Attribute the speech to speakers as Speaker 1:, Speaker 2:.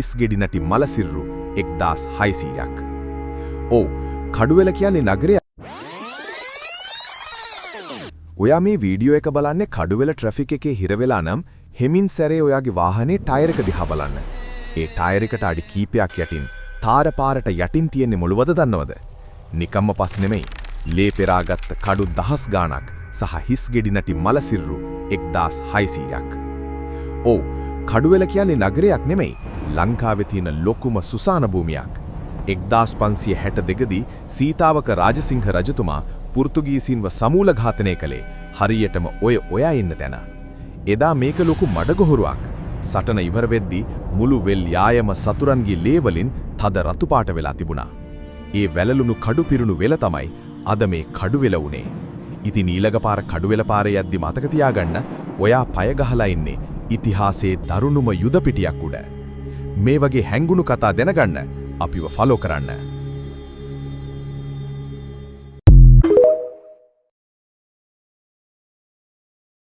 Speaker 1: ඉස්ගෙඩිනටි මලසිරුරු 1600ක්. ඔව් කඩුවෙල කියන්නේ නගරය. ඔයා මේ වීඩියෝ එක බලන්නේ කඩුවෙල ට්‍රැෆික් එකේ හිර වෙලා නම් හෙමින් සැරේ ඔයාගේ වාහනේ ටයර් එක දිහා බලන්න. ඒ ටයර් එකට අඩි කීපයක් යටින් තාර පාරට යටින් තියෙන්නේ මොළවද දන්නවද? නිකම්ම පස් නෙමෙයි. ලේ පෙරාගත්ත කඩු දහස් ගාණක් සහ හිස්ගෙඩිනටි මලසිරුරු 1600ක්. ඔව් කඩුවෙල කියන්නේ නගරයක් නෙමෙයි. ලංකාවේ තියෙන ලොකුම සුසාන භූමියක්. 1562 දී සීතාවක රාජසිංහ රජතුමා පෘතුගීසීන්ව සමූල ඝාතනය කළේ හරියටම ඔයා ඉන්න තැන. එදා මේක ලොකු මඩගොහරුවක්. සටන ඉවර වෙද්දී මුළු වෙල් යායම සතුරන්ගේ ලේ වලින් තද රතු පාට වෙලා තිබුණා. ඒ වැළලුණු කඩු පිරුණු වෙල තමයි අද මේ කඩුවෙල උනේ. ඉතින් ඊළඟ පාර කඩුවෙල පාරේ යද්දි මතක තියාගන්න ඔයා පය ගහලා ඉන්නේ ඉතිහාසයේ දරුණුම යුද පිටියක් උඩ. මේ වගේ හැංගුණු කතා දැනගන්න අපිව ෆලෝ කරන්න.